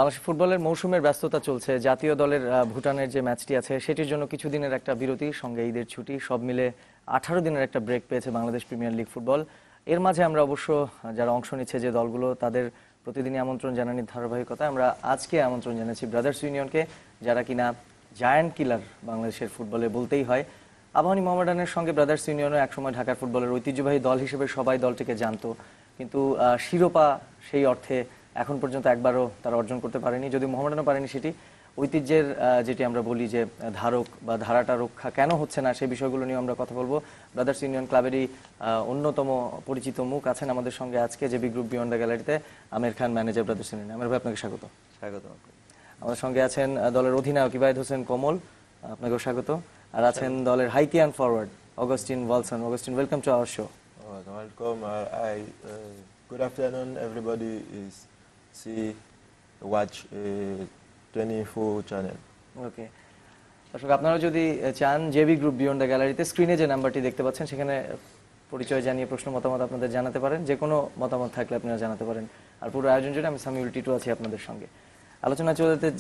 বাংলাদেশ ফুটবলের মৌসুমের ব্যস্ততা চলছে। জাতীয় দলের ভুটানের যে ম্যাচটি আছে সেটির জন্য কিছুদিনের একটা বিরতি, সঙ্গে ঈদের ছুটি, সব মিলে 18 দিনের একটা ব্রেক পেয়েছে বাংলাদেশ প্রিমিয়ার লিগ ফুটবল। এর মাঝে আমরা অবশ্য যারা অংশ নিচ্ছে যে দলগুলো, তাদের প্রতিদিনই আমন্ত্রণ জানানোর ধারাবাহিকতায় আমরা আজকে আমন্ত্রণ জানাচ্ছি ব্রাদার্স ইউনিয়নকে, যারা কিনা জায়ান্ট কিলার বাংলাদেশের ফুটবলে বলতেই হয়। আবাহনী মোহামেডানের সঙ্গে ব্রাদার্স ইউনিয়নও একসময় ঢাকার ফুটবলের ঐতিহ্যবাহী দল হিসেবে সবাই দলটিকে জানতো, কিন্তু শিরোপা সেই অর্থে এখন পর্যন্ত একবারও তারা অর্জন করতে পারেনি। যদি মোহামেডানও পারেনি, সেটি ঐতিহ্যের যেটি আমরা বলি যে ধারক বা ধারাটা রক্ষা কেন হচ্ছে না, সেই বিষয়গুলো নিয়ে আমরা কথা বলবো। ব্রাদার্স ইউনিয়ন ক্লাবেরই অন্যতম পরিচিত মুখ আছেন আমাদের সঙ্গে আজকে জেবি গ্রুপ বিয়ন্ড দ্য গ্যালারিতে, Aamir Khan, manager brothers union. আমির ভাই, আপনাকে স্বাগত। স্বাগত। আমাদের সঙ্গে আছেন দলের অধিনায়ক ইবায়েত হোসেন কমল, আপনাকেও স্বাগত। আর আছেন দলের Haitian forward Augustine ওয়ালসন। Augustine, welcome to our show. Welcome. Good afternoon, everybody. Is watch 24 channel. ওকে দর্শক, আপনারা যদি চান জেবি গ্রুপ বিয়ন্ড দ্য গ্যালারিতে স্ক্রিনে যে নাম্বারটি দেখতে পাচ্ছেন সেখানে পরিচয় জানিয়ে প্রশ্ন মতামত আপনাদের জানাতে পারেন। যে কোনো মতামত থাকলে আপনারা জানাতে পারেন। আর পুরো আয়োজন জুড়ে আমি সামিউল টিটু আছি আপনাদের সঙ্গে। আলোচনা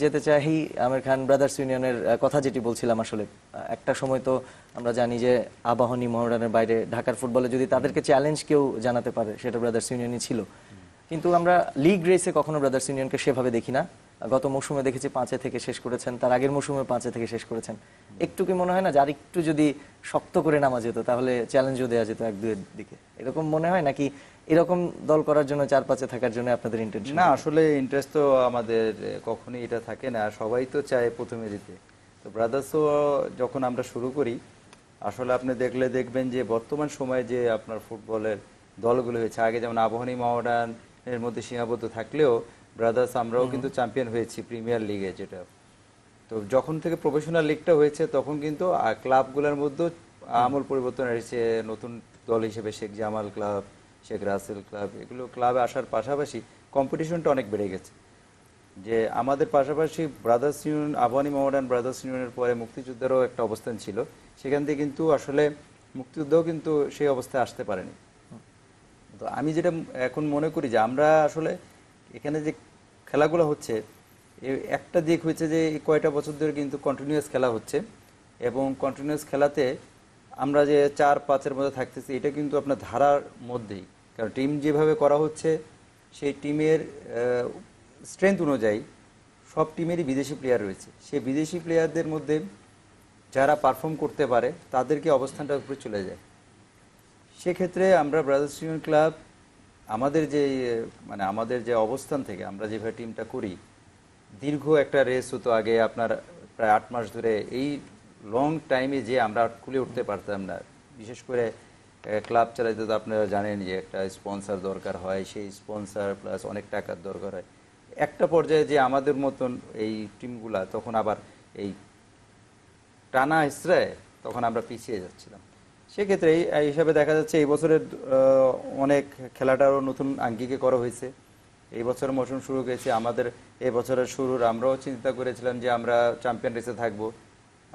যেতে চাই আমির খান, ব্রাদার্স ইউনিয়নের কথা যেটি বলছিলাম, আসলে একটা সময় তো আমরা জানি যে আবাহনী মোহামেডানের বাইরে ঢাকার ফুটবলে যদি তাদেরকে চ্যালেঞ্জ কেউ জানাতে পারে সেটা ব্রাদার্স ইউনিয়নই ছিল। কিন্তু আমরা লিগ রেসে কখনো ব্রাদার্স ইউনিয়নকে সেভাবে দেখি না। গত মৌসুমে দেখেছি 5-এ থেকে শেষ করেছেন, তার আগের মৌসুমে 5-এ থেকে শেষ করেছেন। একটু কি মনে হয় না যে আর একটু যদি শক্ত করে নামা যেত তাহলে চ্যালেঞ্জও দেওয়া যেত 1-2-এর দিকে, এরকম মনে হয়? নাকি এরকম দল করার জন্য 4-5-এ থাকার জন্য আপনাদের ইন্টেনশন? না, আসলে ইন্টারেস্ট তো আমাদের কখনোই এটা থাকে না, সবাই তো চায় প্রথমে দিতে। তো ব্রাদার্সও যখন আমরা শুরু করি, আসলে আপনি দেখবেন যে বর্তমান সময়ে যে আপনার ফুটবলের দলগুলো হয়েছে, আগে যেমন আবাহনী মোহামেডান এর মধ্যে সীমাবদ্ধ থাকলেও ব্রাদার্স আমরাও কিন্তু চ্যাম্পিয়ন হয়েছি প্রিমিয়ার লিগে। যেটা তো যখন থেকে প্রফেশনাল লিগটা হয়েছে তখন কিন্তু ক্লাবগুলোর মধ্যে আমূল পরিবর্তন এসেছে। নতুন দল হিসেবে শেখ জামাল ক্লাব, শেখ রাসেল ক্লাব, এগুলো ক্লাবে আসার পাশাপাশি কম্পিটিশনটা অনেক বেড়ে গেছে। যে আমাদের পাশাপাশি brothers union, Abahani Mohammedan brothers ইউনিয়নের পরে মুক্তিযোদ্ধারও একটা অবস্থান ছিল, সেখান থেকে কিন্তু আসলে মুক্তিযোদ্ধাও কিন্তু সেই অবস্থায় আসতে পারেনি। তো আমি যেটা এখন মনে করি যে আমরা আসলে এখানে যে খেলাগুলো হচ্ছে, একটা দিক হয়েছে যে কয়টা বছর ধরে কিন্তু কন্টিনিউয়াস খেলা হচ্ছে, এবং কন্টিনিউয়াস খেলাতে আমরা যে 4-5-এর মধ্যে থাকতেছি, এটা কিন্তু আপনার ধারার মধ্যেই। কারণ টিম যেভাবে করা হচ্ছে, সেই টিমের স্ট্রেংথ অনুযায়ী সব টিমেরই বিদেশি প্লেয়ার রয়েছে। সেই বিদেশি প্লেয়ারদের মধ্যে যারা পারফর্ম করতে পারে তাদেরকে অবস্থানটার উপরে চলে যায়। সেক্ষেত্রে আমরা ব্রাদার্স ইউনিয়ন ক্লাব আমাদের যে অবস্থান থেকে আমরা যেভাবে টিমটা করি, দীর্ঘ একটা রেস হতো আগে আপনার প্রায় 8 মাস ধরে। এই লং টাইমে যে আমরা খুলে উঠতে পারতাম না, বিশেষ করে ক্লাব চালাইতে তো আপনারা জানেন যে একটা স্পন্সর দরকার হয়, সেই স্পন্সর প্লাস অনেক টাকার দরকার হয়। একটা পর্যায়ে যে আমাদের মতন এই টিমগুলা তখন আবার এই টানা হিসড়ায় তখন আমরা পিছিয়ে যাচ্ছিলাম। সেক্ষেত্রে এই হিসাবে দেখা যাচ্ছে এই বছরের অনেক খেলাটারও নতুন আঙ্গিকে করা হয়েছে। এই বছরের মৌসুম শুরু হয়েছে আমাদের। এই বছরের শুরুর আমরাও চিন্তা করেছিলাম যে আমরা চ্যাম্পিয়ন রেসে থাকবো।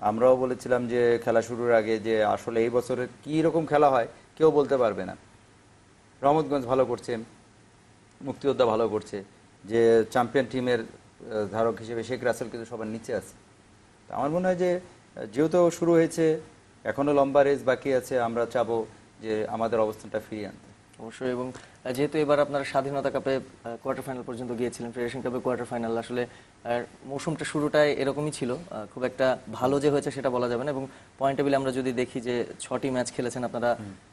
আমরাও বলেছিলাম যে খেলা শুরুর আগে যে আসলে এই বছরে কী রকম খেলা হয় কেউ বলতে পারবে না। রহমতগঞ্জ ভালো করছে, মুক্তিযোদ্ধা ভালো করছে, যে চ্যাম্পিয়ন টিমের ধারক হিসেবে শেখ রাসেল কিন্তু সবার নিচে আছে। তো আমার মনে হয় যে যেহেতু শুরু হয়েছে, এখনও লম্বা রেস বাকি আছে, আমরা চাবো যে আমাদের অবস্থানটা ফিরিয়ে আনতে। অবশ্যই। এবং যেহেতু এবার আপনারা স্বাধীনতা কাপে কোয়ার্টার ফাইনাল পর্যন্ত গিয়েছিলেন, ফেডারেশন কাপে কোয়ার্টার ফাইনাল, আসলে মৌসুমটা শুরুটায় এরকমই ছিল, খুব একটা ভালো যে হয়েছে সেটা বলা যাবে না। এবং পয়েন্ট টেবিলে আমরা যদি দেখি যে 6টি ম্যাচ খেলেছেন আপনারা,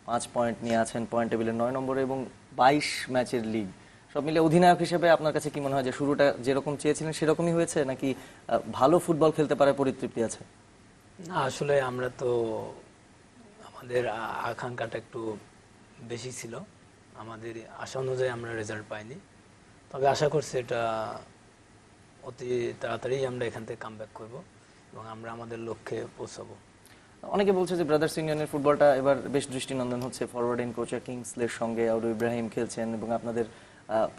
5 পয়েন্ট নিয়ে আছেন, পয়েন্ট টেবিলের 9 নম্বরে, এবং 22 ম্যাচের লিগ। সব মিলে অধিনায়ক হিসেবে আপনার কাছে কি মনে হয় যে শুরুটা যেরকম চেয়েছিলেন সেরকমই হয়েছে, নাকি ভালো ফুটবল খেলতে পারে পরিতৃপ্তি আছে? না, আসলে আমরা তো আমাদের আকাঙ্ক্ষাটা একটু বেশি ছিল, আমাদের আশা অনুযায়ী আমরা রেজাল্ট পাইনি। তবে আশা করছি এটা অতি তাড়াতাড়ি আমরা এখান থেকে কামব্যাক করব এবং আমরা আমাদের লক্ষ্যে পৌঁছাবো। অনেকে বলছে যে ব্রাদার্স ইউনিয়নের ফুটবলটা এবার বেশ দৃষ্টিনন্দন হচ্ছে। ফরওয়ার্ড এন্ড কোচ কিংসলের সঙ্গে আউডু ইব্রাহিম খেলছেন, এবং আপনাদের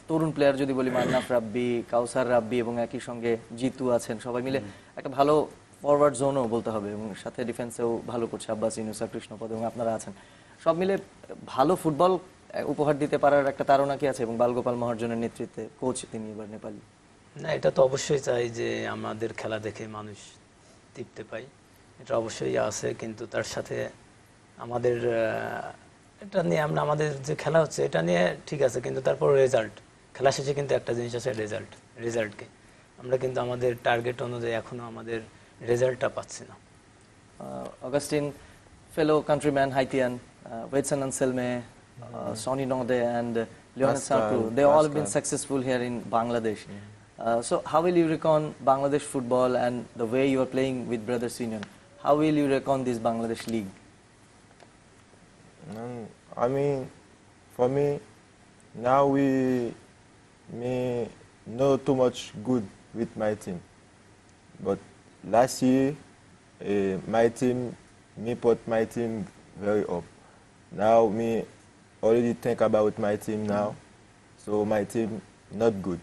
তরুণ প্লেয়ার যদি বলি মান্নাফ রাব্বি, কাউসার রাব্বি, এবং একই সঙ্গে জিতু আছেন, সবাই মিলে একটা ভালো ফরওয়ার্ড জোনও বলতে হবে, এবং সাথে ডিফেন্সেও ভালো করছে আব্বাস ইনুসা, কৃষ্ণপদ, এবং আপনারা আছেন। সব মিলে ভালো ফুটবল উপহার দিতে পারার একটা তাড়না কি আছে? এবং বালগোপাল মহার্জনের নেতৃত্বে কোচ তিনি এবার নেপালি। না, এটা তো অবশ্যই চাই যে আমাদের খেলা দেখে মানুষ তৃপ্তি পায়, এটা অবশ্যই আছে। কিন্তু তার সাথে আমাদের এটা নিয়ে আমরা আমাদের যে খেলা হচ্ছে এটা নিয়ে ঠিক আছে, কিন্তু তারপর রেজাল্ট, খেলা শেষে কিন্তু একটা জিনিস আছে, রেজাল্টকে আমরা কিন্তু আমাদের টার্গেট অনুযায়ী এখনো আমাদের রেজাল্টটা পাচ্ছি না। Augustine, fellow countryman Haitian, Wetson Anselme, Sonny Node and Leonard Pascal, Sanku, they all have been Pascal. successful here in Bangladesh. So how will you reckon Bangladesh football and the way you are playing with Brothers Union? How will you reckon this Bangladesh league? I mean, for me, now we me not too much good with my team, but last year my team me put my team very up. Now me already think about my team now, so my team not good.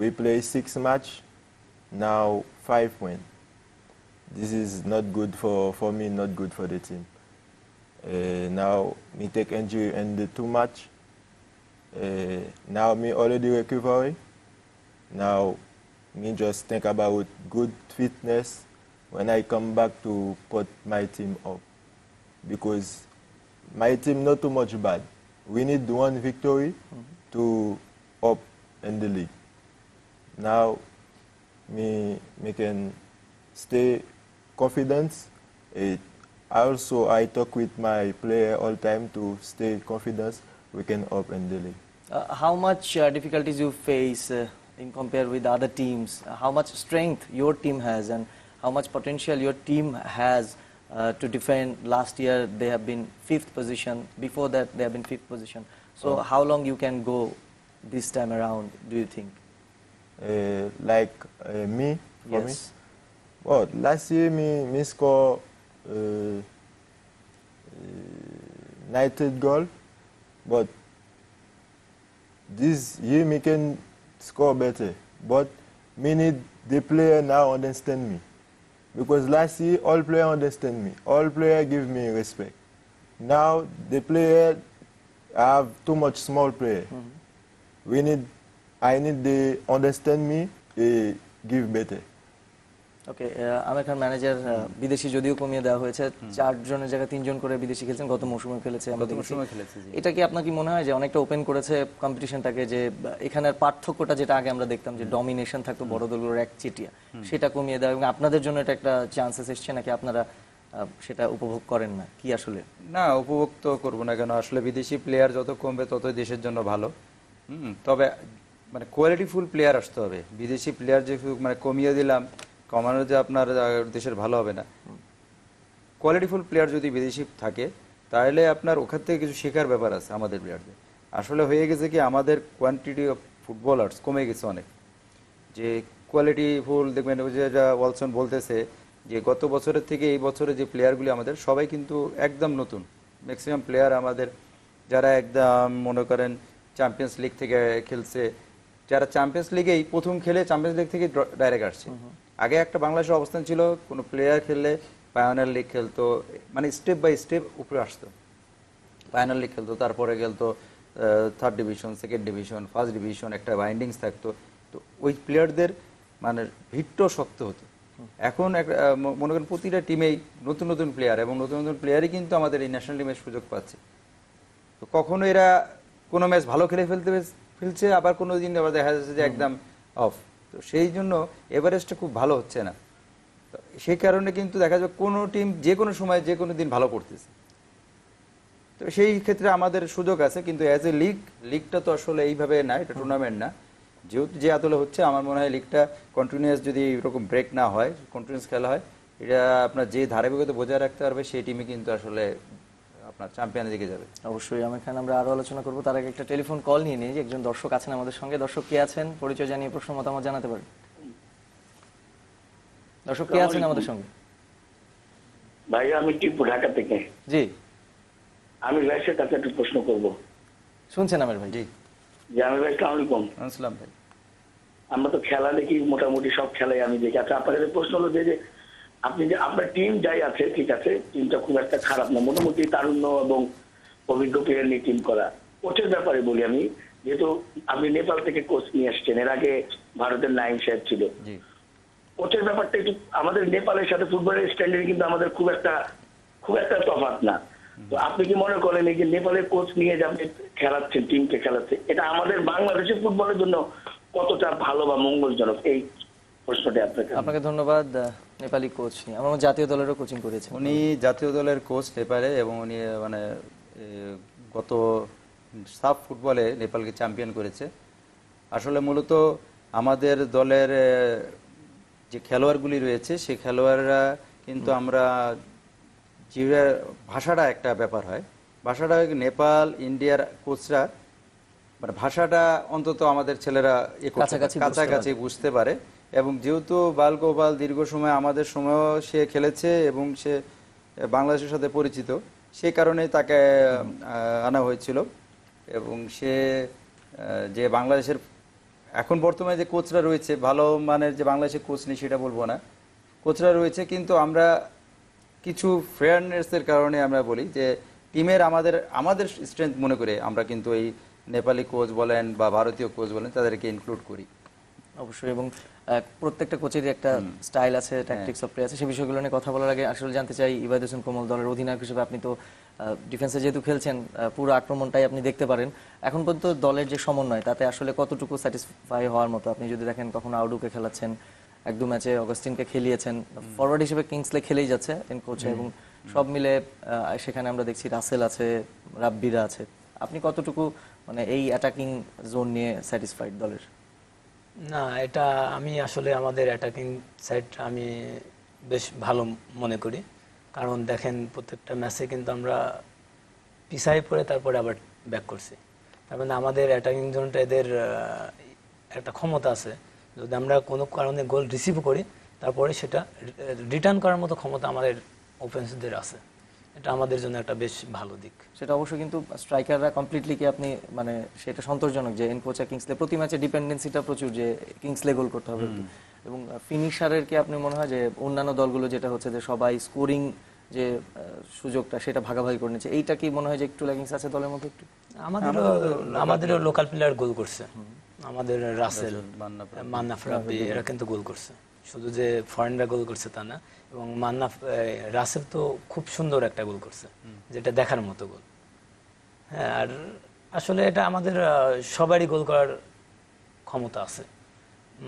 We play 6 match, now 5 win. This is not good for me, not good for the team. Now me take injury in the 2 match. Now me already recovery. Now me just think about good fitness when I come back to put my team up, because my team not too much bad. We need 1 victory to up in the league. Now me can stay confident. Also I talk with my player all time to stay confident. We can up in the league. How much difficulties you face in compare with other teams? How much strength your team has and how much potential your team has to defend? Last year they have been 5th position. Before that they have been 5th position. So how long you can go this time around, do you think? Like me, for me. Yes. Well, last year me score 90 goal, but this year me can score better. But me need the player now understand me, because last year all player understand me, all player give me respect. Now the player have too much small player. I need they understand me, give better. Okay, Aamir Khan manager, বিদেশি যদিও কমিয়ে দেওয়া হয়েছে, 4 জনের জায়গায় 3 জন করে বিদেশি খেলছেন, গত মৌসুমে খেলেছে আমরা গত দেখেছি। মৌসুমে খেলেছে, জি। এটা কি আপনার কি মনে হয় যে অনেকটা ওপেন করেছে কম্পিটিশনটাকে, যে এখানের পার্থক্যটা যেটা আগে আমরা দেখতাম যে ডমিনেশন থাকতো বড় দলগুলোর একচেটিয়া, সেটা কমিয়ে দেওয়া, এবং আপনাদের জন্য এটা একটা চান্সেস এসছে নাকি আপনারা সেটা উপভোগ করেন না কি আসলে? না, উপভোগ তো করবো না কেন, আসলে বিদেশি প্লেয়ার যত কমবে ততই দেশের জন্য ভালো। তবে মানে কোয়ালিটিফুল প্লেয়ার আসতে হবে। বিদেশি প্লেয়ার যে মানে কমিয়ে দিলাম, কমানো যে আপনার দেশের ভালো হবে না। কোয়ালিটিফুল প্লেয়ার যদি বিদেশি থাকে তাহলে আপনার ওখান থেকে কিছু শেখার ব্যাপার আছে আমাদের প্লেয়ারদের। আসলে হয়ে গেছে কি, আমাদের কোয়ান্টিটি অফ ফুটবলার্স কমে গেছে অনেক। যে কোয়ালিটিফুল দেখবেন, ওই যে ওয়ালসন বলতেছে যে গত বছরের থেকে এই বছরে যে প্লেয়ারগুলি আমাদের সবাই কিন্তু একদম নতুন। ম্যাক্সিমাম প্লেয়ার আমাদের যারা একদম মনে করেন চ্যাম্পিয়ন্স লিগ থেকে খেলছে, যারা চ্যাম্পিয়ন্স লিগেই প্রথম খেলে চ্যাম্পিয়ন্স লিগ থেকে ডাইরেক্ট আসছে। আগে একটা বাংলাদেশের অবস্থান ছিল, কোনো প্লেয়ার খেললে পায়োনিয়ার লিগ খেলতো, মানে স্টেপ বাই স্টেপ উপরে আসতো। পায়োনিয়ার লিগ খেলতো, তারপরে খেলতো 3rd division, 2nd division, 1st division, একটা বাইন্ডিংস থাকতো। তো ওই প্লেয়ারদের মানে ভিটও শক্ত হতো। এখন মনে করেন প্রতিটা টিমেই নতুন নতুন প্লেয়ার, এবং নতুন নতুন প্লেয়ারই কিন্তু আমাদের এই ন্যাশনাল টিমের সুযোগ পাচ্ছে। তো কখনো এরা কোনো ম্যাচ ভালো খেলে ফেলছে, আবার কোনো দিন আবার দেখা যাচ্ছে যে একদম অফ। তো সেই জন্য এভারেজটা খুব ভালো হচ্ছে না। তো সেই কারণে কিন্তু দেখা যাবে কোনো টিম যে কোনো সময় যে কোনো দিন ভালো করতেছে। তো সেই ক্ষেত্রে আমাদের সুযোগ আছে, কিন্তু অ্যাজ এ লিগটা তো আসলে এইভাবে না, এটা টুর্নামেন্ট না। যেহেতু যে আদলে হচ্ছে, আমার মনে হয় লিগটা কন্টিনিউয়াস যদি এরকম ব্রেক না হয়, কন্টিনিউয়াস খেলা হয়, এটা আপনার যে ধারাবাহিকতা বজায় রাখতে পারবে সেই টিমই কিন্তু আসলে আপনার চ্যাম্পিয়নের দিকে যাবে। অবশ্যই আমির খান, আমরা আরো আলোচনা করবো, তার আগে একটা টেলিফোন কল নিয়ে নিই। একজন দর্শক আছেন আমাদের সঙ্গে। দর্শক কে আছেন, পরিচয় জানিয়ে প্রশ্ন মতামত জানাতে পারেন। দর্শক কে আছেন আমাদের সঙ্গে? ভাই আমি টিপু, ঢাকা থেকে। জি, আমি ভাইয়ের কাছে একটা প্রশ্ন করব। শুনছেন আমির ভাই? জি, যে আমি ভাই আসসালামু আলাইকুম। আসসালাম ভাই। আমরা তো খেলা দেখি, মোটামুটি সব খেলাই আমি দেখি। আচ্ছা, আপনার কাছে প্রশ্ন হলো যে আপনি যে আপনার টিম যাই আছে, ঠিক আছে, টিমটা খুব একটা খারাপ না, মোটামুটি তারুণ্য এবং অভিজ্ঞ প্লেয়ার নিয়ে টিম করা। কোচের ব্যাপারে বলি আমি, যেহেতু আপনি নেপাল থেকে কোচ নিয়ে আসছেন, এর আগে ভারতের নাইম সাহেব ছিল, জি। কোচের ব্যাপারটা একটু আমাদের নেপালের সাথে ফুটবলের স্ট্যান্ডার্ড কিন্তু আমাদের খুব একটা তফাৎ না। তো আপনি কি মনে করেন এই যে নেপালের কোচ নিয়ে যে আপনি খেলাচ্ছেন, টিমকে খেলাচ্ছেন, এটা আমাদের বাংলাদেশের ফুটবলের জন্য কতটা ভালো বা মঙ্গলজনক? এই প্রশ্নটা আপনাকে। আপনাকে ধন্যবাদ। নেপালি কোচ নিয়ে আমার মনে হয় জাতীয় দলেরও কোচিং করেছেন। উনি জাতীয় দলের কোচ নেপালে, এবং উনি মানে গত সাফ ফুটবলে নেপালকে চ্যাম্পিয়ন করেছে। আসলে মূলত আমাদের দলের যে খেলোয়াড়গুলি রয়েছে সেই খেলোয়াড়রা কিন্তু আমরা যে ভাষাটা একটা ব্যাপার হয়, ভাষাটা নেপাল ইন্ডিয়ার কোচরা মানে ভাষাটা অন্তত আমাদের ছেলেরা কাছাকাছি বুঝতে পারে। এবং যেহেতু বাল গোপাল দীর্ঘ সময় আমাদের সময়ও সে খেলেছে এবং সে বাংলাদেশের সাথে পরিচিত, সেই কারণেই তাকে আনা হয়েছিল। এবং সে যে বাংলাদেশের এখন বর্তমানে যে কোচরা রয়েছে, ভালো মানের যে বাংলাদেশের কোচ নেই সেটা বলবো না, কোচরা রয়েছে, কিন্তু আমরা কিছু ফেয়ারনেসের কারণে আমরা বলি যে টিমের আমাদের স্ট্রেংথ মনে করে আমরা কিন্তু এই নেপালি কোচ বলেন বা ভারতীয় কোচ বলেন তাদেরকে ইনক্লুড করি অবশ্যই। এবং প্রত্যেকটা কোচেরই একটা স্টাইল আছে, ট্যাকটিক্স অফ প্লে আছে। সেই বিষয়গুলো নিয়ে কথা বলার আগে আসলে জানতে চাই, ইবাদত হোসেন কোমল দলের অধিনায়ক হিসেবে আপনি তো ডিফেন্সে যেহেতু খেলছেন, পুরো আক্রমণটাই আপনি দেখতে পারেন। এখন পর্যন্ত দলের যে সমন্বয় তাতে আসলে কতটুকু স্যাটিসফাই হওয়ার মতো? আপনি যদি দেখেন কখনো আউডুকে খেলাচ্ছেন, এক দু ম্যাচে অগাস্টিনকে খেলিয়েছেন, ফরওয়ার্ড হিসেবে কিংসলে খেলেই যাচ্ছে কোচে, এবং সব মিলে সেখানে আমরা দেখছি রাসেল আছে, রাব্বিরা আছে। আপনি কতটুকু মানে এই অ্যাটাকিং জোন নিয়ে স্যাটিসফাইড দলের? না, এটা আমি আসলে আমাদের অ্যাটাকিং সাইড আমি বেশ ভালো মনে করি। কারণ দেখেন প্রত্যেকটা ম্যাচে কিন্তু আমরা পিছাই পড়ে তারপরে আবার ব্যাক করছি। তার মানে আমাদের অ্যাটাকিং জোনটা এদের একটা ক্ষমতা আছে, যদি আমরা কোনো কারণে গোল রিসিভ করি তারপরে সেটা রিটার্ন করার মতো ক্ষমতা আমাদের অফেন্সদের আছে। এটা আমাদের জন্য একটা বেশ ভালো দিক। সেটা অবশ্য, কিন্তু স্ট্রাইকাররা কমপ্লিটলি কি আপনি মানে সেটা সন্তোষজনক যে এনকোচা কিংসলে প্রতি ম্যাচে ডিপেন্ডেন্সিটা প্রচুর, যে কিংসলে গোল করতে হবে, এবং ফিনিশারের কি আপনি মনে হয় যে অন্যান্য দলগুলো যেটা হচ্ছে যে সবাই স্কোরিং যে সুযোগটা সেটা ভাগাভাগি করে নিচ্ছে, এইটা কি মনে হয় যে একটু ল্যাকিংস আছে দলের মধ্যে একটু? আমাদেরও লোকাল প্লেয়ার গোল করছে, আমাদের রাসেল, মান্নাফ রাব্বি এরা কিন্তু গোল করছে, শুধু যে ফরেনরা গোল করছে তা না। এবং রাসেল তো খুব সুন্দর একটা গোল করছে, যেটা দেখার মতো গোল। হ্যাঁ, আর আসলে এটা আমাদের সবারই গোল করার ক্ষমতা আছে।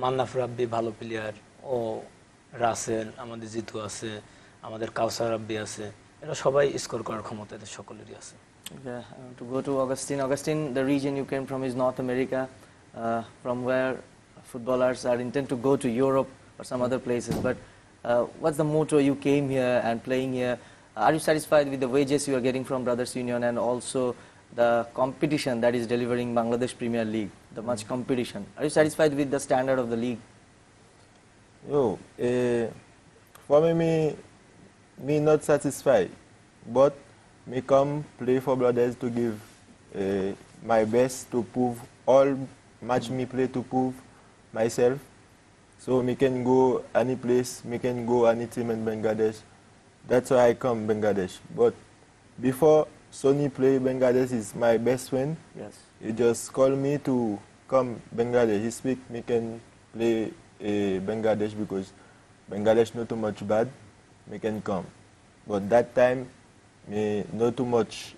মান্নাফ রাব্বি ভালো প্লেয়ার, ও রাসেল, আমাদের জিতু আছে, আমাদের কাউসার রাব্বি আছে, এরা সবাই স্কোর করার ক্ষমতা এদের সকলেরই আছে। Yeah, to go to Augustine. Augustine, the region you came from is North America, from where footballers are intent to go to Europe or some other places. But what's the motto you came here and playing here? Are you satisfied with the wages you are getting from Brothers Union, and also the competition that is delivering Bangladesh Premier League, the much competition? Are you satisfied with the standard of the league? For me not satisfied, but me come play for Brothers to give my best to prove all match me play to prove myself. So me can go any place, me can go any team in Bangladesh. That's why I come Bangladesh. But before Sony play, Bangladesh is my best friend. Yes. He just called me to come Bangladesh. He speak me can play Bangladesh because Bangladesh not too much bad. Me can come. But that time me not too much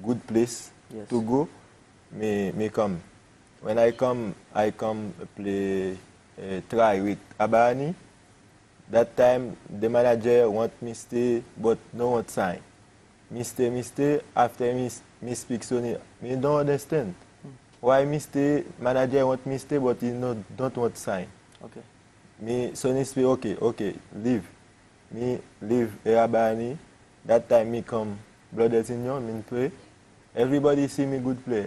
good place Yes. to go. Me come. When I come play try with Abani. That time the manager want me stay, but no one sign. Me stay. After me speak Sony, me don't understand. Why me stay? Manager want me stay, but he don't want sign. Okay. Me Sony speak okay, leave. Me leave Abani. That time me come Brothers Union, me play. Everybody see me good play.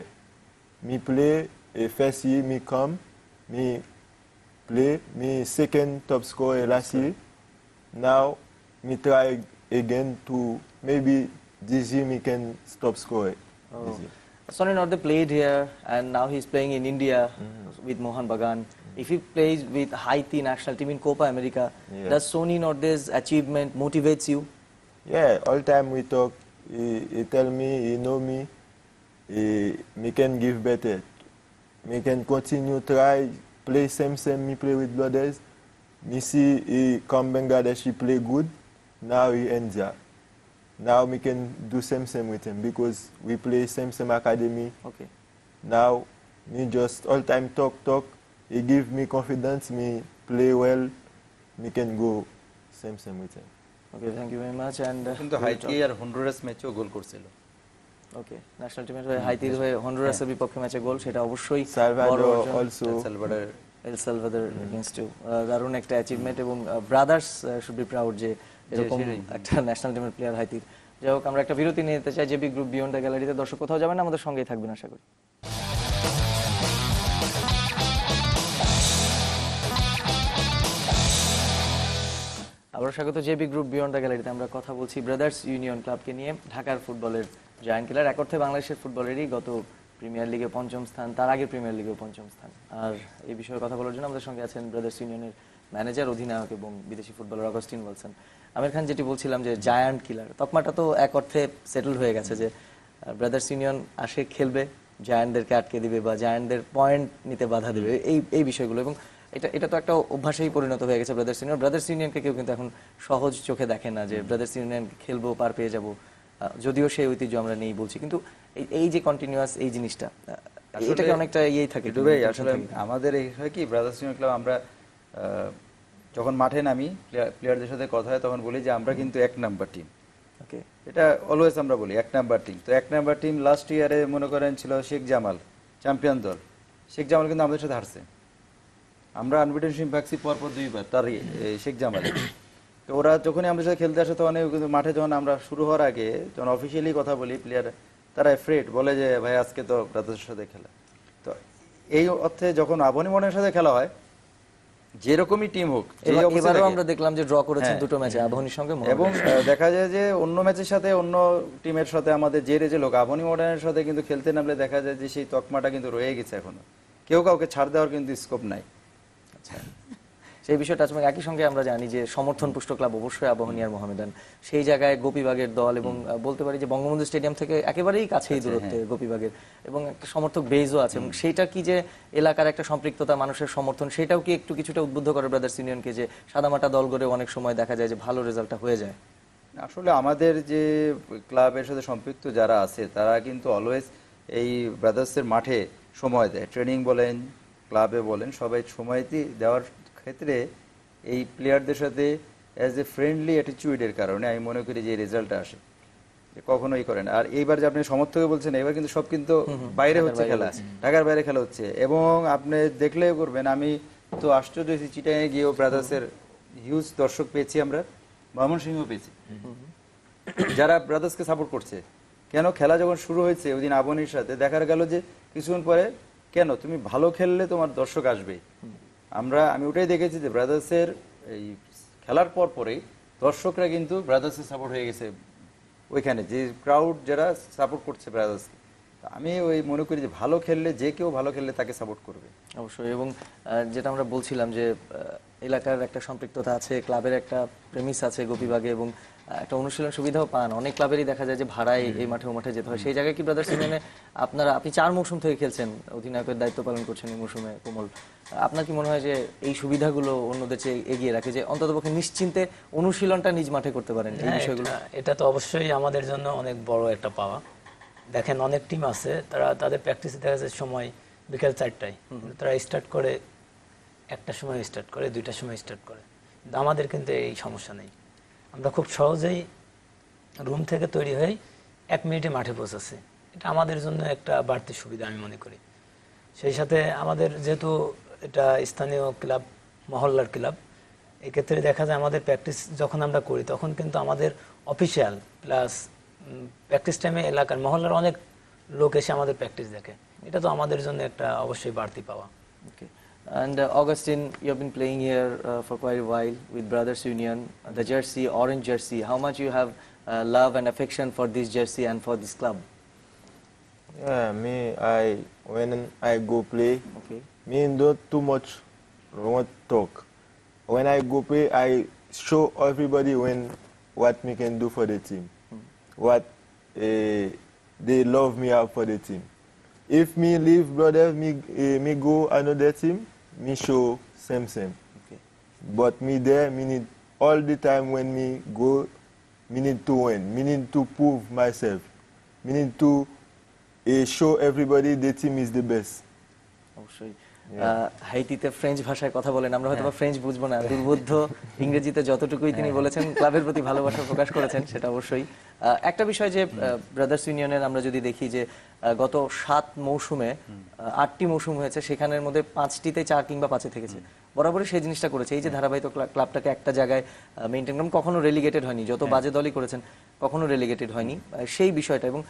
Me play first year me come, me play, me second top scorer last year. Now me try again to maybe this year me can top scorer. This year. Sonny Norde played here, and now he's playing in India with Mohan Bagan. If he plays with Haiti national team in Copa America, Yeah. does Sonny Norde's achievement motivates you? Yeah, all time we talk. He tell me, he know me. me can give better. Me can continue try play same me play with brothers. Me see he come Bangladesh he play good. Now he India. Now me can do same with him because we play same academy. Okay. Now me just all time talk. He give me confidence. Me play well. Me can go same with him. Okay, thank you very much. And কিন্তু Haiti আর Honduras ম্যাচেও গোল করছিল। ওকে, national টিমের হয়ে হাইতির হয়ে হন্ডুরাসের বিপক্ষে ম্যাচে গোল, সেটা অবশ্যই বড় Salvador অর্জন। also. Salvador El Salvador against to দারুণ একটা অ্যাচিভমেন্ট, এবং ব্রাদার্স শুড বি প্রাউড যে এরকম সেটাই। একটা ন্যাশনাল টিমের প্লেয়ার হাইতির। যাই হোক, আমরা একটা বিরতি নিয়ে নিতে চাই। জেবি গ্রুপ বিয়ন্ড দ্য গ্যালারিতে দর্শক কোথাও যাবেন না, আমাদের সঙ্গেই থাকবেন আশা করি। আবার স্বাগত জেবি গ্রুপ বিয়ন্ড দ্য গ্যালারিতে। আমরা কথা বলছি ব্রাদার্স ইউনিয়ন ক্লাবকে নিয়ে, ঢাকার ফুটবলের জায়ান্ট কিলার। এক অর্থে বাংলাদেশের ফুটবলেরই গত প্রিমিয়ার লিগে পঞ্চম স্থান, তার আগের প্রিমিয়ার লিগেও পঞ্চম স্থান। আর এই বিষয়ে কথা বলার জন্য আমাদের সঙ্গে আছেন ব্রাদার্স ইউনিয়নের ম্যানেজার, অধিনায়ক এবং বিদেশি ফুটবলার অগাস্টিন ওয়ালসন। আমির খান, যেটি বলছিলাম যে জায়ান্ট কিলার তকমাটা তো এক অর্থে সেটেল হয়ে গেছে যে ব্রাদার্স ইউনিয়ন আসে খেলবে, জায়ান্টদেরকে আটকে দিবে বা জায়ান্টদের পয়েন্ট নিতে বাধা দেবে, এই বিষয়গুলো। এবং এটা তো একটা অভ্যাসেই পরিণত হয়ে গেছে ব্রাদার্স ইউনিয়ন। ব্রাদার্স ইউনিয়নকে কেউ কিন্তু এখন সহজ চোখে দেখে না যে ব্রাদার্স ইউনিয়ন খেলবো, পার পেয়ে যাব, যদিও সেই ঐতিহ্য আমরা নেই বলছি, কিন্তু এই যে কন্টিনিউয়াস এই জিনিসটা, এটাকে অনেকটা ইয়েই থাকে। ভাই আসলে আমাদের এই হয় কি, ব্রাদার্স ইউনিয়ন ক্লাব আমরা যখন মাঠে নামি প্লেয়ারদের সাথে কথা হয় তখন বলি যে আমরা কিন্তু এক নাম্বার টিম। ওকে, এটা অলওয়েজ আমরা বলি এক নাম্বার টিম। তো এক নাম্বার টিম লাস্ট ইয়ারে মনে করেন ছিল শেখ জামাল, চ্যাম্পিয়ন দল। শেখ জামাল কিন্তু আমাদের সাথে হারছে, আমরা আনবিটেন টিম পাচ্ছি পরপর 2 বার তার শেখ জামাল। তো ওরা যখনই আমাদের সাথে খেলতে আসে তখন কিন্তু মাঠে যখন আমরা শুরু হওয়ার আগে যখন অফিসিয়ালি কথা বলি প্লেয়ার, তারা এফ্রেড বলে যে ভাই আজকে তো ব্রাদার্সের সাথে খেলা। তো এই অর্থে যখন আবহানিমনের সাথে খেলা হয়, যেরকমই টিম হোক, এবারেও আমরা দেখলাম যে ড্র করেছেন দুটো ম্যাচে আবহানির সঙ্গে, এবং দেখা যায় যে অন্য ম্যাচের সাথে অন্য টিমের সাথে আমাদের যে রেজে লোক আবহানি মডার্নের সাথে কিন্তু খেলতে নামলে দেখা যায় যে সেই তকমাটা কিন্তু রয়ে গেছে এখনো, কেউ কাউকে ছাড় দেওয়ার কিন্তু স্কোপ নাই। সেই বিষয়টা আছে। একই সঙ্গে আমরা জানি যে সমর্থন পুষ্ট ক্লাব অবশ্যই আবাহনী আর মোহামেডান। সেই জায়গায় গোপীবাগের দল, এবং বলতে পারি যে বঙ্গবন্ধু স্টেডিয়াম থেকে একেবারেই কাছেই দূরত্বে গোপীবাগের, এবং একটা সমর্থক বেজও আছে। এবং সেইটা কি যে এলাকার একটা সম্পৃক্ততা, মানুষের সমর্থন, সেটাও কি একটু কিছুটা উদ্বুদ্ধ করে ব্রাদার্স ইউনিয়নকে যে সাদামাটা দল গড়ে অনেক সময় দেখা যায় যে ভালো রেজাল্টটা হয়ে যায়? আসলে আমাদের যে ক্লাবের সাথে সম্পৃক্ত যারা আছে তারা কিন্তু অলওয়েজ এই ব্রাদার্সের মাঠে সময় দেয়, ট্রেনিং বলেন ক্লাবে বলেন, সবাই সময় দেওয়ার ক্ষেত্রে এই প্লেয়ারদের সাথে অ্যাজ এ ফ্রেন্ডলি অ্যাটিটিউডের কারণে আমি মনে করি যে রেজাল্টটা আসে, কখনোই করেন। আর এইবার যে আপনি সমর্থকে বলছেন, এবার কিন্তু সব কিন্তু বাইরে হচ্ছে খেলা, ঢাকার বাইরে খেলা হচ্ছে, এবং আপনি দেখলেও করবেন, আমি তো আশ্চর্য হয়েছি চিটাগাঙে গিয়েও ব্রাদার্সের হিউজ দর্শক পেয়েছি, আমরা ময়মনসিংহ পেয়েছি যারা ব্রাদার্সকে সাপোর্ট করছে। কেন, খেলা যখন শুরু হয়েছে ওই দিন আবহানির সাথে দেখা গেল যে কিছুক্ষণ পরে, কেন তুমি ভালো খেললে তোমার দর্শক আসবে। আমি ওটাই দেখেছি যে ব্রাদার্সের এই খেলার পরেই দর্শকরা কিন্তু ব্রাদার্সের সাপোর্ট হয়ে গেছে, ওইখানে যে ক্রাউড যারা সাপোর্ট করছে ব্রাদার্সকে। আমি ওই মনে করি যে ভালো খেললে, যে কেউ ভালো খেললে তাকে সাপোর্ট করবে অবশ্যই। এবং যেটা আমরা বলছিলাম যে এলাকার একটা সম্পৃক্ততা আছে, ক্লাবের একটা প্রেমিস আছে গোপীবাগে, এবং একটা অনুশীলন সুবিধাও পান। অনেক ক্লাবেরই দেখা যায় যে ভাড়ায় এই মাঠে ও মাঠে যেতে হয়। সেই জায়গায় কি ব্রাদার্স ইউনিয়নে আপনি 4 মৌসুম থেকে খেলছেন, অধিনায়কের দায়িত্ব পালন করছেন এই মৌসুমে কোমল, আপনার কি মনে হয় যে এই সুবিধাগুলো অন্যদের চেয়ে এগিয়ে রাখে, যে অন্ততপক্ষে নিশ্চিন্তে অনুশীলনটা নিজ মাঠে করতে পারেন এই বিষয়গুলো? এটা তো অবশ্যই আমাদের জন্য অনেক বড় একটা পাওয়া। দেখেন অনেক টিম আছে, তারা তাদের প্র্যাকটিসে দেখা যায় সময় বিকেল 4টায়, তারা স্টার্ট করে 1টার সময় স্টার্ট করে, 2টার সময় স্টার্ট করে। কিন্তু আমাদের কিন্তু এই সমস্যা নেই, আমরা খুব সহজেই রুম থেকে তৈরি হয়ে 1 মিনিটে মাঠে পৌঁছাচ্ছি। এটা আমাদের জন্য একটা বাড়তি সুবিধা আমি মনে করি। সেই সাথে আমাদের যেহেতু এটা স্থানীয় ক্লাব, মহল্লার ক্লাব, এক্ষেত্রে দেখা যায় আমাদের প্র্যাকটিস যখন আমরা করি তখন কিন্তু আমাদের অফিসিয়াল প্লাস প্র্যাকটিস টাইমে এলাকার মহল্লার অনেক লোক এসে আমাদের প্র্যাকটিস দেখে। এটা তো আমাদের জন্য একটা অবশ্যই বাড়তি পাওয়া। Okay. And Augustine, you have been playing here for quite a while with Brothers Union, the jersey, orange jersey. How much you have love and affection for this jersey and for this club? Yeah, when I go play, Okay. me don't too much want talk. When I go play, I show everybody what me can do for the team, what they love me out for the team. If me leave, brother, me go another team, me show same. Okay. But me there, me need all the time when me go, me need to win. Me need to prove myself. Me need to show everybody the team is the best. অবশ্যই হাইতিতে French ভাষায় কথা বলেন, আমরা হয়তো French বুঝবো না, দুর্বোধ্য ইংরেজিতে যতটুকুই তিনি বলেছেন, ক্লাবের প্রতি ভালোবাসা প্রকাশ করেছেন, সেটা অবশ্যই। একটা বিষয় যে ব্রাদার্স ইউনিয়নের আমরা যদি দেখি যে গত 7 মৌসুমে 8টি মৌসুম হয়েছে, সেখানের মধ্যে 5টিতে 4 কিংবা 5-এ থেকেছে, বরাবরই সেই জিনিসটা করেছে। এই যে ধারাবাহিক ক্লাবটাকে একটা জায়গায় মেইনটেইন করুন, কখনো রেলিগেটেড হয়নি, যত বাজে দলই করেছেন কখনো রেলিগেটেড হয়নি, সেই বিষয়টা। এবং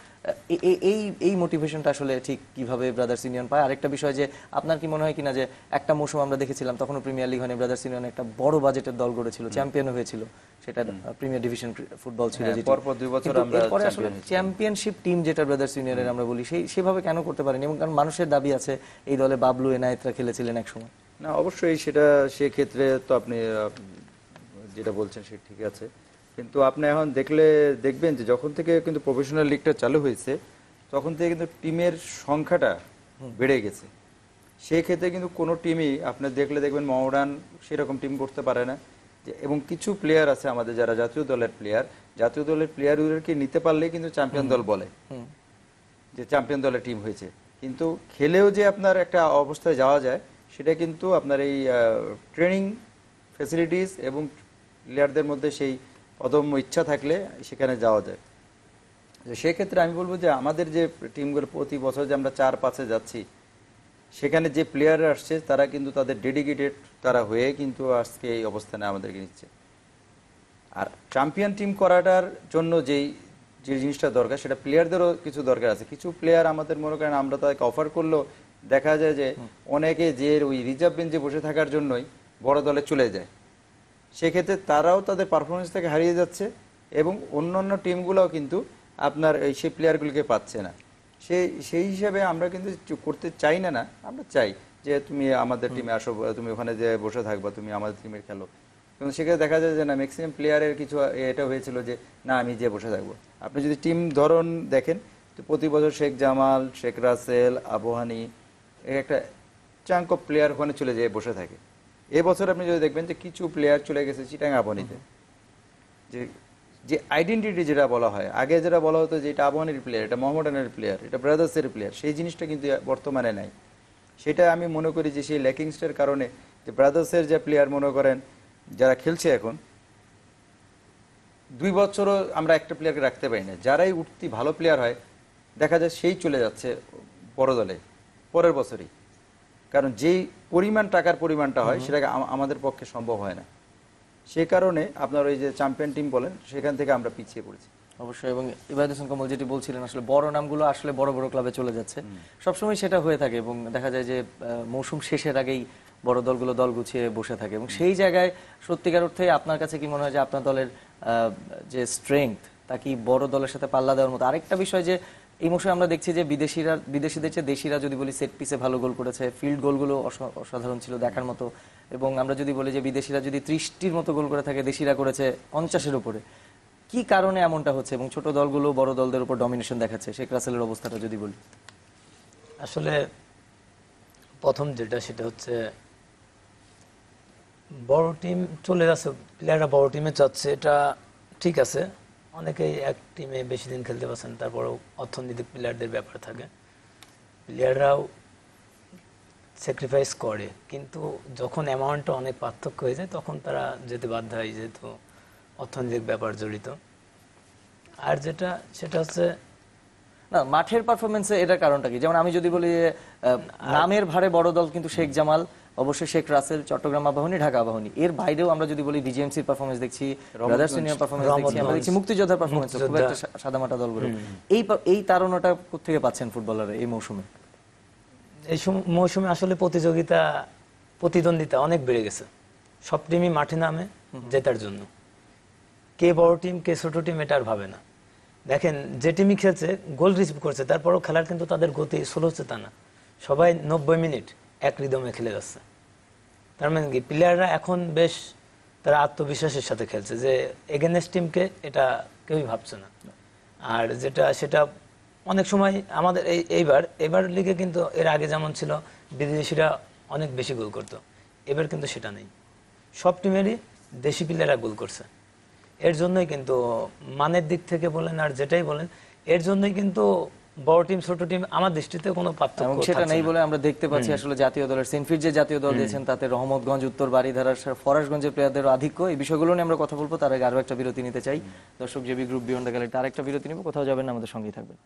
এই মোটিভেশনটা আসলে ঠিক কিভাবে ব্রাদার্স ইউনিয়ন পায়? আরেকটা বিষয় যে আপনার কি মনে হয় কিনা যে একটা মৌসুম আমরা দেখেছিলাম, তখনও প্রিমিয়ার লিগ হয়নি, ব্রাদার্স ইউনিয়ন একটা বড় বাজেটের দল গড়েছিল, চ্যাম্পিয়নও হয়েছিল, সেটা প্রিমিয়ার ডিভিশন ফুটবল ছিল, পরপর 2 বছর আমরা এরপরে আসলে চ্যাম্পিয়নশিপ টিম যেটা ব্রাদার্স ইউনিয়নের আমরা বলি, সেভাবে কেন করতে পারেনি? এবং কারণ মানুষের দাবি আছে এই দলে বাবলু এনায়েতরা খেলেছিলেন এক সময়। না, অবশ্যই সেটা সেক্ষেত্রে তো আপনি যেটা বলছেন সেটা ঠিক আছে, কিন্তু আপনি এখন দেখবেন যে যখন থেকে কিন্তু প্রফেশনাল লিগটা চালু হয়েছে, তখন থেকে কিন্তু টিমের সংখ্যাটা বেড়ে গেছে। সেই ক্ষেত্রে কিন্তু কোনো টিমই আপনি দেখবেন মোহামেডান সেরকম টিম করতে পারে না। এবং কিছু প্লেয়ার আছে আমাদের যারা জাতীয় দলের প্লেয়ারগুলোকে নিতে পারলে কিন্তু চ্যাম্পিয়ন দল বলে যে চ্যাম্পিয়ন দলের টিম হয়েছে, কিন্তু খেলেও যে আপনার একটা অবস্থায় যাওয়া যায়, সেটা কিন্তু আপনার এই ট্রেনিং ফ্যাসিলিটিস এবং প্লেয়ারদের মধ্যে সেই অদম্য ইচ্ছা থাকলে সেখানে যাওয়া যায়। সেক্ষেত্রে আমি বলবো যে আমাদের যে টিমগুলো প্রতি বছর যে আমরা 4-5-এ যাচ্ছি, সেখানে যে প্লেয়াররা আসছে তারা কিন্তু তাদের ডেডিকেটেড তারা হয়ে কিন্তু আজকে এই অবস্থানে আমাদেরকে নিচ্ছে। আর চ্যাম্পিয়ন টিম করাটার জন্য যে জিনিসটা দরকার, সেটা প্লেয়ারদেরও কিছু দরকার আছে। কিছু প্লেয়ার আমাদের মনে করেন আমরা তাদেরকে অফার করলেও দেখা যায় যে অনেকে যে ওই রিজার্ভ বেঞ্চে বসে থাকার জন্যই বড় দলে চলে যায়, সেক্ষেত্রে তারাও তাদের পারফরমেন্স থেকে হারিয়ে যাচ্ছে এবং অন্যান্য টিমগুলোও কিন্তু আপনার সেই প্লেয়ারগুলিকে পাচ্ছে না। সেই হিসাবে আমরা কিন্তু করতে চাই না, আমরা চাই যে তুমি আমাদের টিমে আসো, তুমি ওখানে যে বসে থাকবা, তুমি আমাদের টিমের খেলো। কিন্তু সেক্ষেত্রে দেখা যায় যে না, ম্যাক্সিমাম প্লেয়ারের কিছু এটা হয়েছিল যে না, আমি যে বসে থাকবো। আপনি যদি টিম ধরন দেখেন তো প্রতি বছর শেখ জামাল, শেখ রাসেল, আবহানি, একটা চাঙ্ক অফ প্লেয়ার ওখানে চলে যেয়ে বসে থাকে। এবছর আপনি যদি দেখবেন যে কিছু প্লেয়ার চলে গেছে চিটাং আবহানিতে, যে আইডেন্টিটি যেটা বলা হয়, আগে যেটা বলা হতো যে এটা আবহানির প্লেয়ার, এটা মোহামেডানের প্লেয়ার, এটা ব্রাদার্সের প্লেয়ার, সেই জিনিসটা কিন্তু বর্তমানে নাই। সেটা আমি মনে করি যে সেই ল্যাকিংসটার কারণে যে ব্রাদার্সের যে প্লেয়ার মনে করেন যারা খেলছে এখন 2 বছরও আমরা একটা প্লেয়ারকে রাখতে পারি না। যারাই উঠতি ভালো প্লেয়ার হয় দেখা যায় সেই চলে যাচ্ছে বড় দলে পরের বছরই, কারণ যেই টাকার পরিমাণটা হয় সেটাকে আমাদের পক্ষে সম্ভব হয় না। সে কারণে আপনার ওই যে চ্যাম্পিয়ন টিম বলেন, সেখান থেকে আমরা পিছিয়ে পড়েছি। অবশ্যই। এবং ইবাদত হোসেন কমল যেটি বলছিলেন, আসলে বড় নামগুলো আসলে বড় বড় ক্লাবে চলে যাচ্ছে, সবসময় সেটা হয়ে থাকে এবং দেখা যায় যে মৌসুম শেষের আগেই বড় দলগুলো দল গুছিয়ে বসে থাকে। এবং সেই জায়গায় সত্যিকার অর্থে আপনার কাছে কি মনে হয় যে আপনার দলের যে স্ট্রেংথ তা কি বড় দলের সাথে পাল্লা দেওয়ার মতো? আরেকটা বিষয় যে এই মৌসুমে আমরা দেখছি যে বিদেশিদের চেয়ে দেশিরা যদি বলি সেট পিসে ভালো গোল করেছে, ফিল্ড গোলগুলো অসাধারণ ছিল দেখার মতো। এবং আমরা যদি বলি যে বিদেশিরা যদি 30টির মতো গোল করে থাকে, দেশিরা করেছে 50-এর উপরে। কি কারণে এমনটা হচ্ছে এবং ছোট দলগুলো বড় দলদের উপর ডমিনেশন দেখাচ্ছে? শেখ রাসেলের অবস্থাটা যদি বলি। আসলে প্রথম যেটা সেটা হচ্ছে বড় টিম চলে যাচ্ছে, প্লেয়াররা বড় টিমে চাচ্ছে, এটা ঠিক আছে। অনেকেই এক টিমে বেশি দিন খেলতে পারছেন, তারপরেও অর্থনৈতিক প্লেয়ারদের ব্যাপার থাকে, প্লেয়াররাও স্যাক্রিফাইস করে, কিন্তু যখন অ্যামাউন্টটা অনেক পার্থক্য হয়ে যায় তখন তারা যেতে বাধ্য হয়, যেহেতু অর্থনৈতিক ব্যাপার জড়িত। আর যেটা সেটা হচ্ছে না, মাঠের পারফরমেন্সে এটার কারণটা কি? যেমন আমি যদি বলি নামের ভারে বড় দল কিন্তু শেখ জামাল, অবশ্যই শেখ রাসেল, চট্টগ্রাম আবাহনী, ঢাকা আবাহনী। এর বাইরেও আমরা যদি বলি বিজিএমসির পারফরমেন্স দেখছি, ব্রাদার্স ইউনিয়ন পারফরমেন্স দেখছি, আমরা দেখছি মুক্তিযোদ্ধার পারফরমেন্স, খুব একটা সাদামাটা দলগুলো। এই তারণাটা কোত্থেকে পাচ্ছেন ফুটবলাররা এই মৌসুমে? এই মৌসুমে আসলে প্রতিদ্বন্দ্বিতা অনেক বেড়ে গেছে, সব টিমই মাঠে নামে জেতার জন্য। কে বড় টিম কে ছোট টিম এটা আর ভাবে না। দেখেন যে টিমই খেলছে গোল রিসিভ করছে, তারপরও খেলার কিন্তু তাদের গতি স্লো হচ্ছে তা না, সবাই 90 মিনিট এক রিদমে খেলে যাচ্ছে। তার মানে কি প্লেয়াররা এখন বেশ তারা আত্মবিশ্বাসের সাথে খেলছে, যে এগেনস্ট টিমকে এটা কেউই ভাবছে না। আর যেটা সেটা অনেক সময় আমাদের এইবার লিগে কিন্তু এর আগে যেমন ছিল বিদেশিরা অনেক বেশি গোল করতো, এবার কিন্তু সেটা নেই। সব টিমেরই দেশি প্লেয়াররা গোল করছে। এর জন্যই কিন্তু মানের দিক থেকে বলেন আর যেটাই বলেন, এর জন্যই কিন্তু বড় টিম ছোট টিম আমার দৃষ্টিতে কোনো এবং পার্থক্য সেটা থাকছে নেই না। বলে আমরা দেখতে পাচ্ছি আসলে জাতীয় দলের সেনফিট যে জাতীয় দল দিয়েছেন তাতে রহমতগঞ্জ, উত্তর বাড়িধারা, ফরাসগঞ্জের প্লেয়ারদের আধিক্য, এই বিষয়গুলো নিয়ে আমরা কথা বলবো। তার আগে আরো একটা বিরতি নিতে চাই। দর্শক, JB group beyond the gallery, তার একটা বিরতি নিব, কোথাও যাবেন না, আমাদের সঙ্গেই থাকবেন।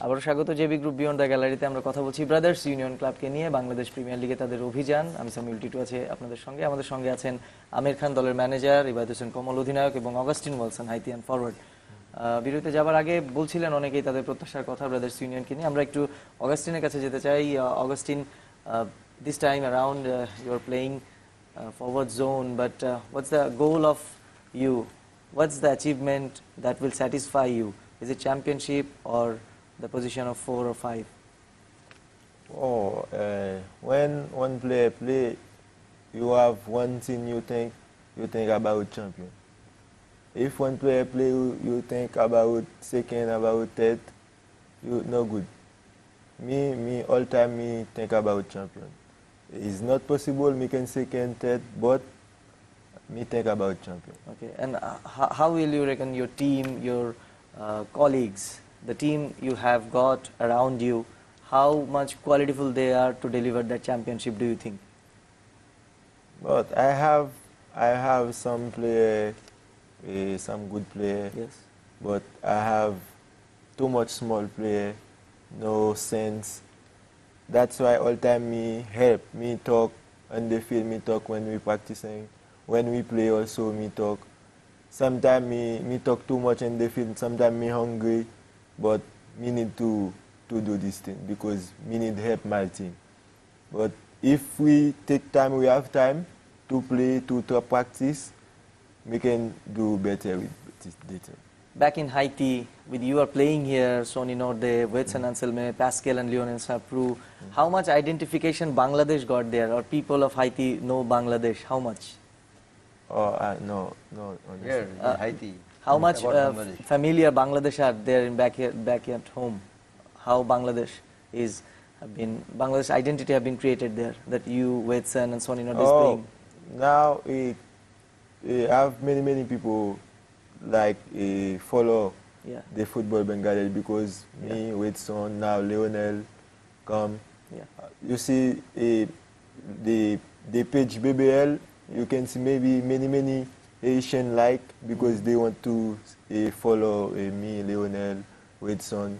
আবারও স্বাগত জেবি গ্রুপ বিয়ন্ড দ্য গ্যালারিতে। আমরা কথা বলছি ব্রাদার্স ইউনিয়ন ক্লাবকে নিয়ে, বাংলাদেশ প্রিমিয়ার লিগে তাদের অভিযান। আমি সামিউল টিটু আছে আপনাদের সঙ্গে। আমাদের সঙ্গে আছেন আমির খান দলের ম্যানেজার, ইবাদত হোসেন কমল অধিনায়ক এবং অগাস্টিন ওয়ালসন হাইতিয়ান ফরওয়ার্ড। বিরতিতে যাবার আগে বলছিলেন অনেকেই তাদের প্রত্যাশার কথা ব্রাদার্স ইউনিয়নকে নিয়ে। আমরা একটু অগাস্টিনের কাছে যেতে চাই। Augustine, this time around you are playing forward zone, but what's the goal of you? What's the achievement that will satisfy you? Is it championship or the position of 4 or 5? Oh, when one player play, you have one thing you think about champion. If one player play, you think about second, about third, you no good. Me all time me think about champion. It's not possible me can second, third, but me think about champion. Okay, and how will you reckon your team, your colleagues, the team you have got around you, how much qualityful they are to deliver that championship, do you think? But I have some player, some good player, Yes. but I have too much small player, no sense. That's why all time me help, me talk on the field, me talk when we practicing, when we play also me talk. Sometimes me talk too much in the field, sometimes me hungry, but me need to do this thing because me need help my team. But if we take time, we have time to play, to practice, we can do better with the team. Back in Haiti, with you are playing here, Sonny Norde, Wetson Anselme, Pascal and Lionel Sapru, how much identification Bangladesh got there, or people of Haiti know Bangladesh? How much? Oh, no, honestly. Here in Haiti. How much About Bangladesh. familiar Bangladesh are there in back at home? How Bangladesh Bangladesh identity have been created there, that you, Wetson and Sonny Norde is Oh, playing? now we have many people like follow Yeah. the football Bangladesh because me, Wetson, now Lionel come. Yeah. You see the page BBL, you can see maybe many Asian like because they want to follow me, Lionel, Wetson.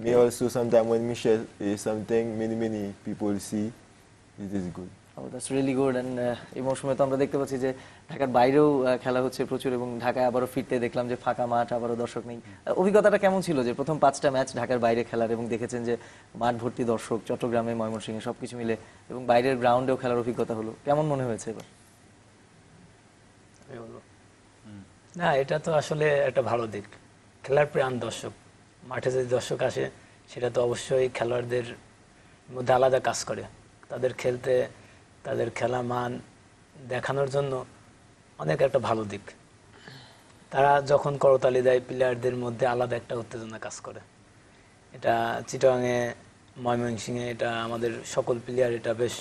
Me also sometimes when me share something, many people see, it is good. Oh, that's really good. And এই মৌসুমে তো আমরা দেখতে পাচ্ছি যে ঢাকার বাইরেও খেলা হচ্ছে প্রচুর, এবং ঢাকায় আবারও ফিরতে দেখলাম যে ফাঁকা মাঠ, আবারও দর্শক নেই। অভিজ্ঞতাটা কেমন ছিল যে প্রথম 5টা ম্যাচ ঢাকার বাইরে খেলার, এবং দেখেছেন যে মাঠ ভর্তি দর্শক, চট্টগ্রামে, ময়মনসিংহে সবকিছু মিলে, এবং বাইরের গ্রাউন্ডেও খেলার অভিজ্ঞতা হলো, কেমন মনে হয়েছে এবার? আমি বলবো। না, এটা তো আসলে একটা ভালো দিক। খেলার প্রাণ দর্শক, মাঠে যদি দর্শক আসে সেটা তো অবশ্যই খেলোয়াড়দের মধ্যে আলাদা কাজ করে। তাদের খেলতে, তাদের খেলা মান দেখানোর জন্য অনেক একটা ভালো দিক। তারা যখন করতালি দেয় প্লেয়ারদের মধ্যে আলাদা একটা উত্তেজনা কাজ করে। এটা চিটাগাংয়ে, ময়মনসিংহে এটা আমাদের সকল প্লেয়ার এটা বেশ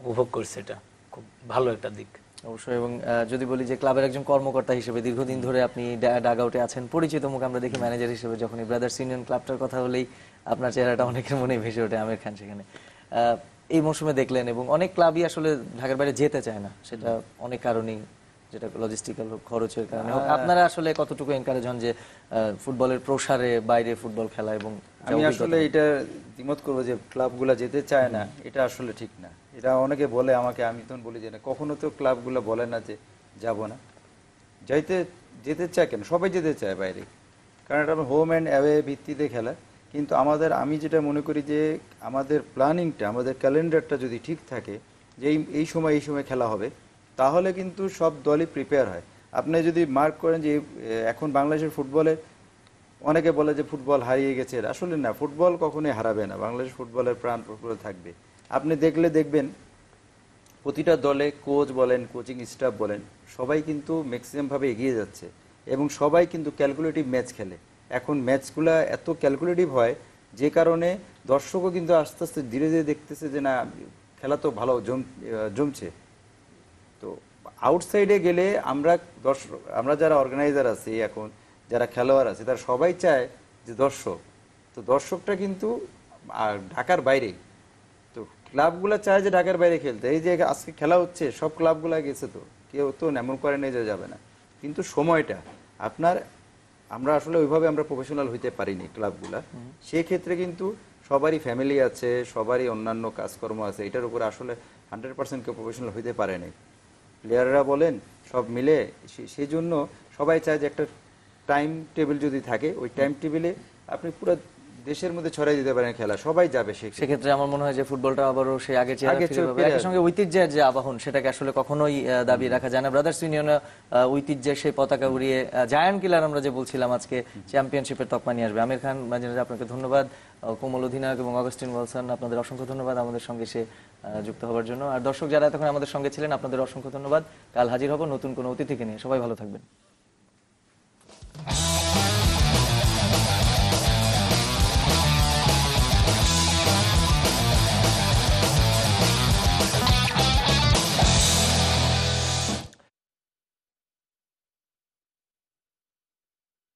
উপভোগ করছে। এটা খুব ভালো একটা দিক অবশ্যই। এবং যদি বলি যে ক্লাবের একজন কর্মকর্তা হিসেবে দীর্ঘদিন ধরে আপনি ডাগ আউটে আছেন, পরিচিত মুখ আমরা দেখি ম্যানেজার হিসেবে, যখনই ব্রাদার্স ইউনিয়ন ক্লাবটার কথা হলেই আপনার চেহারাটা অনেকের মনেই ভেসে ওঠে, আমির খান সেখানে। এই মৌসুমে দেখলেন, এবং অনেক ক্লাবই আসলে ঢাকার বাইরে যেতে চায় না, সেটা অনেক কারণেই, যেটা লজিস্টিক্যাল খরচের কারণে হোক। আপনারা আসলে কতটুকু এনকারেজ হন যে ফুটবলের প্রসারে বাইরে ফুটবল খেলা? এবং আমি আসলে এটা দ্বিমত করবো যে ক্লাবগুলো যেতে চায় না, এটা আসলে ঠিক না। এটা অনেকে বলে আমাকে, আমি তখন বলি যে না, কখনো তো ক্লাবগুলো বলে না যে যাব না, যেতে চায় কেন, সবাই যেতে চায় বাইরে, কারণ এটা হোম অ্যান্ড অ্যাওয়ে ভিত্তিতে খেলা। কিন্তু আমি যেটা মনে করি যে আমাদের প্ল্যানিংটা, আমাদের ক্যালেন্ডারটা যদি ঠিক থাকে যে এই সময় খেলা হবে, তাহলে কিন্তু সব দলই প্রিপেয়ার হয়। আপনি যদি মার্ক করেন যে এখন বাংলাদেশের ফুটবলে অনেকে বলে যে ফুটবল হারিয়ে গেছে, আসলে না, ফুটবল কখনোই হারাবে না, বাংলাদেশ ফুটবলের প্রাণ ফুটবল থাকবে। আপনি দেখবেন প্রতিটা দলে কোচ বলেন, কোচিং স্টাফ বলেন, সবাই কিন্তু ম্যাক্সিমাম ভাবে এগিয়ে যাচ্ছে এবং সবাই কিন্তু ক্যালকুলেটিভ ম্যাচ খেলে। এখন ম্যাচগুলা এত ক্যালকুলেটিভ হয় যে কারণে দর্শকও কিন্তু আস্তে আস্তে ধীরে ধীরে দেখতেছে যে না, খেলা তো ভালো জমছে। তো আউটসাইডে গেলে আমরা যারা অর্গানাইজার আছি, এখন যারা খেলোয়াড় আছে, তারা সবাই চায় যে দর্শকটা কিন্তু ঢাকার বাইরে। তো ক্লাবগুলো চায় যে ঢাকার বাইরে খেলতে। এই যে আজকে খেলা হচ্ছে, সব ক্লাবগুলো গেছে, তো কেউ তো এমন করে নিয়ে যাবে না। কিন্তু সময়টা আমরা আসলে ওইভাবে আমরা প্রফেশনাল হইতে পারিনি ক্লাবগুলা। সেই ক্ষেত্রে কিন্তু সবারই ফ্যামিলি আছে, সবারই অন্যান্য কাজকর্ম আছে, এটার উপরে আসলে 100% কেউ প্রফেশনাল হইতে পারেনি। প্লেয়াররা বলেন সব মিলে, সেই জন্য সবাই চায় যে একটা টাইম টেবিল যদি থাকে, ওই টাইম টেবিলে আপনি পুরো দেশের মধ্যে ছড়াই দিতে পারেন খেলা, সবাই যাবে। সেক্ষেত্রে আমার মনে হয় যে ফুটবলটা আবারও সেই আগের চেহারা আগের ফিরে চেয়ে পাবে। ফিরে একই আসবে। সঙ্গে ঐতিহ্যের যে আবাহন, সেটাকে আসলে কখনোই দাবি রাখা যায় না। ব্রাদার্স ইউনিয়ন ঐতিহ্যের সেই পতাকা উড়িয়ে জায়ান্ট কিলার আমরা যে বলছিলাম আজকে চ্যাম্পিয়নশিপের তকমা নিয়ে আসবে। আমির খান মাঝে আপনাকে ধন্যবাদ, কোমল অধিনায়ক এবং অগাস্টিন ওয়ালসন, আপনাদের অসংখ্য ধন্যবাদ আমাদের সঙ্গে সে যুক্ত হওয়ার জন্য। আর দর্শক যারা এতক্ষণ আমাদের সঙ্গে ছিলেন, আপনাদের অসংখ্য ধন্যবাদ। কাল হাজির হব নতুন কোনো অতিথিকে নিয়ে। সবাই ভালো থাকবেন।